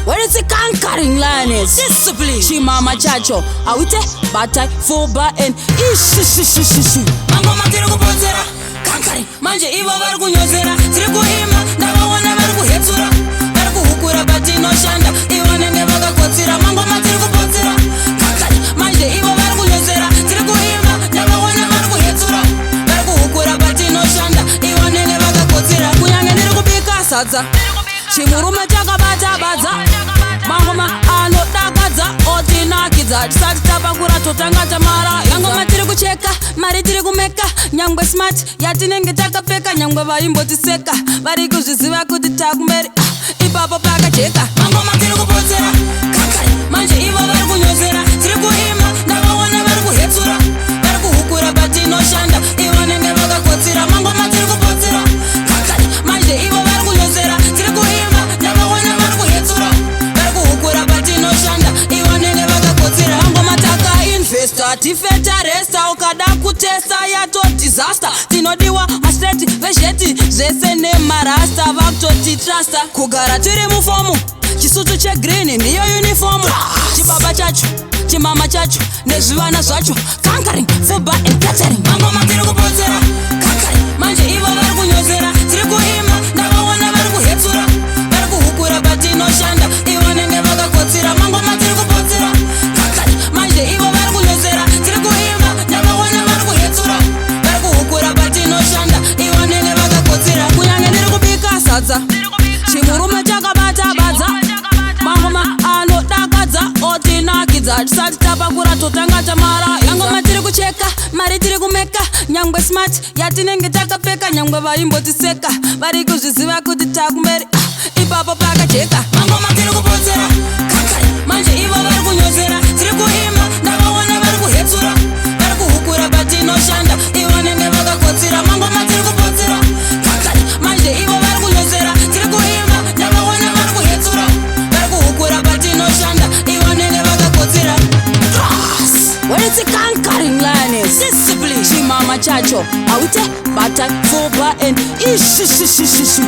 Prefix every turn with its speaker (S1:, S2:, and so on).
S1: When it's a conquering lioness, discipline. Chimama chacho, awite batai foba and ishishishishishu.
S2: Mango matiri kupotsera, kankari. Manje ivo vari kunyozera, tiri kuima, ndavaona vari kuhetsura, vari kuhukura batino shanda, ivo nenge vakakotsira. Mango matiri kupotsera, kankari. Manje ivo vari kunyozera, tiri kuima, ndavaona vari kuhetsura, vari kuhukura batino shanda, ivo nenge vakakotsira.
S1: Kunyange ndiri kubika sadza, chimurume chakabata-badza, mangoma anodakadza otinakidza, tisati tapakura totanga tamara. Mangoma tiri kucheka, mari tiri kumeka, nyangwe smart yatinenge takapfeka, nyangwe vaimbotiseka vari kuzviziva kuti takumberi ipapo pakajeka.
S2: Mangoma tiri kupotsera, kankari. Manje ivo vari kunyozera, tiri kuima, ndavaona vari kuhetsura, vari kuhukura batinoshanda, ivo nenge vakakotsira. Mangoma tiri kupotsera, kankari. Manje ivo vari kunyozera, tiri kuima, ndavaona vari kuhetsura, vari kuhukura batinoshanda, ivo nenge vakakotsira.
S1: Mangoma takainvesta tifeta resta, ukada kutesta yato disaster. Tinodiwa mastreti vesheti zvese nemarasta, vakutoti trasta. Kugara tiri mufomu, chisutu chegreen ndiyo uniformu. Chibaba chacho, chimama chacho, nezvivana zvacho, conquering football and catering.
S2: Mangoma tiri kupotsera, kankari. Manje ivo vari kunyozera, tiri kuima, ndavaona vari kuhetsura, vari kuhukura batinoshanda, ivo nenge vakakotsira. Mangoma tiri kupotsera, kankari. Manje ivo vari kunyozera, tiri kuima, ndavaona vari kuhetsura, vari kuhukura batinoshanda, ivo nenge vakakotsira.
S1: Kunyange ndiri kubika sadza, chimurume chakabata-badza, mangoma anodakadza otinakidza, tisati tapakura totanga tamara. Mangoma tiri kucheka, mari tiri kumeka, nyangwe smart yatinenge takapfeka, nyangwe vaimbotiseka vari kuzviziva kuti takumberi ipapo pakajeka.
S2: Mangoma tiri kupotsera, kankari. Manje ivo vari kunyozera, tiri kuima, ndavaona vari kuhetsura, vari kuhukura batinoshanda, ivo nenge vakakotsira. Mangoma tiri kupotsera, kankari. Manje ivo vari kunyozera, tiri kuima, ndavaona vari kuhetsura, vari kuhukura batinoshanda, ivo nenge vakakotsira.
S1: When it's a conquering lioness, discipline. Chimama chacho, awite batai foba and ishishishishishu.